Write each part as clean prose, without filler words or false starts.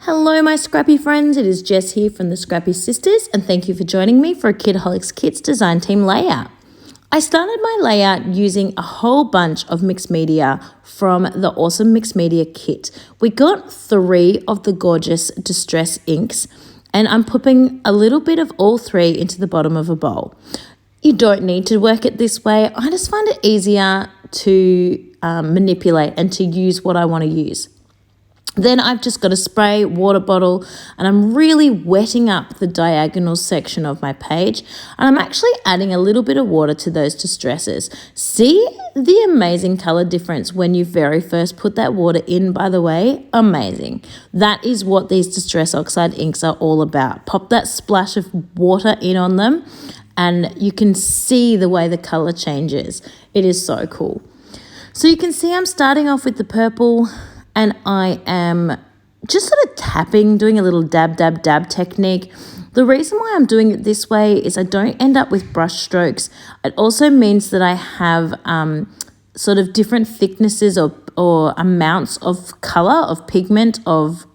Hello my scrappy friends, it is Jess here from the Scrappy Sisters and thank you for joining me for a Kitaholic Kits design team layout. I started my layout using a whole bunch of mixed media from the awesome mixed media kit. We got 3 of the gorgeous distress inks and I'm putting a little bit of all 3 into the bottom of a bowl. You don't need to work it this way. I just find it easier to manipulate and to use what I want to use. Then I've just got a spray water bottle and I'm really wetting up the diagonal section of my page, and I'm actually adding a little bit of water to those distresses. See the amazing color difference when you very first put that water in, by the way? Amazing. That is what these Distress Oxide inks are all about. Pop that splash of water in on them and you can see the way the color changes. It is so cool. So you can see I'm starting off with the purple, and I am just sort of tapping, doing a little dab, dab, dab technique. The reason why I'm doing it this way is I don't end up with brush strokes. It also means that I have sort of different thicknesses or amounts of color, of pigment, of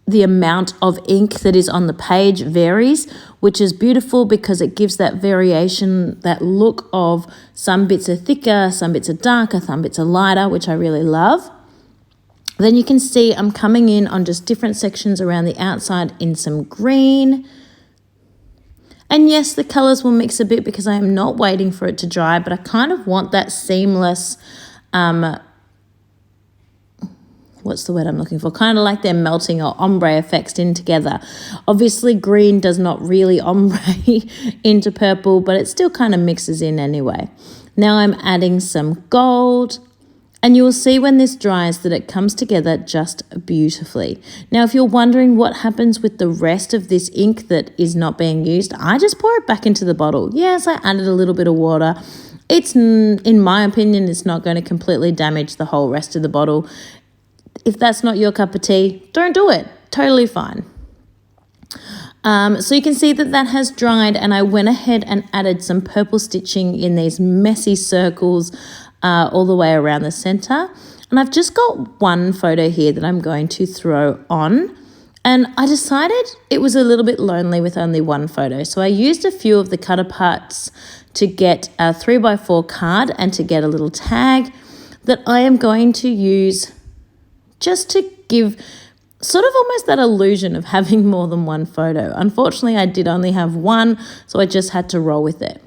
the amount of ink that is on the page varies, which is beautiful because it gives that variation, that look of some bits are thicker, some bits are darker, some bits are lighter, which I really love. Then you can see I'm coming in on just different sections around the outside in some green. And yes, the colors will mix a bit because I am not waiting for it to dry, but I kind of want that seamless, what's the word I'm looking for? Kind of like they're melting or ombre effects in together. Obviously, green does not really ombre into purple, but it still kind of mixes in anyway. Now I'm adding some gold, and you will see when this dries that it comes together just beautifully. Now, if you're wondering what happens with the rest of this ink that is not being used, I just pour it back into the bottle. Yes, I added a little bit of water. It's, in my opinion, it's not going to completely damage the whole rest of the bottle. If that's not your cup of tea, don't do it. Totally fine. So you can see that that has dried, and I went ahead and added some purple stitching in these messy circles all the way around the center. And I've just got one photo here that I'm going to throw on. And I decided it was a little bit lonely with only one photo. So I used a few of the cut aparts to get a 3x4 card and to get a little tag that I am going to use just to give sort of almost that illusion of having more than one photo. Unfortunately, I did only have one, so I just had to roll with it.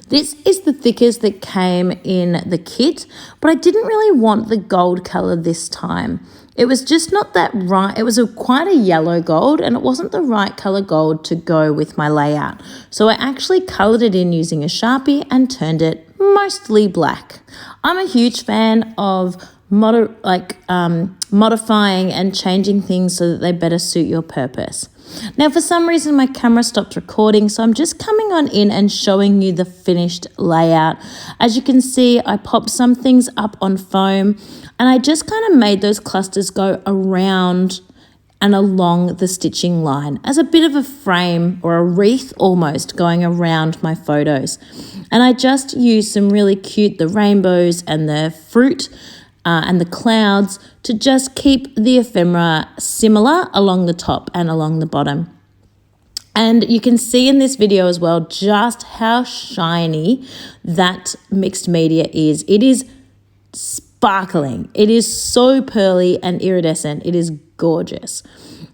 This is the thickest that came in the kit, but I didn't really want the gold color this time. It was just not that right. It was quite a yellow gold, and it wasn't the right color gold to go with my layout. So I actually colored it in using a Sharpie and turned it mostly black. I'm a huge fan of modifying and changing things so that they better suit your purpose. Now, for some reason, my camera stopped recording, so I'm just coming on in and showing you the finished layout. As you can see, I popped some things up on foam, and I just kind of made those clusters go around and along the stitching line as a bit of a frame or a wreath almost going around my photos. And I just used some really cute, the rainbows and the fruit and the clouds to just keep the ephemera similar along the top and along the bottom. And you can see in this video as well just how shiny that mixed media is. It is sparkling. It is so pearly and iridescent. It is gorgeous.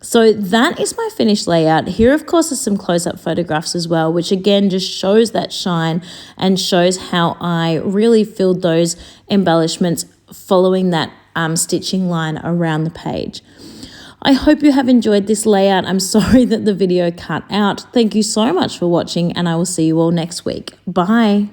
So that is my finished layout. Here, of course, are some close-up photographs as well, which again just shows that shine and shows how I really filled those embellishments following that stitching line around the page. I hope you have enjoyed this layout. I'm sorry that the video cut out. Thank you so much for watching, and I will see you all next week. Bye.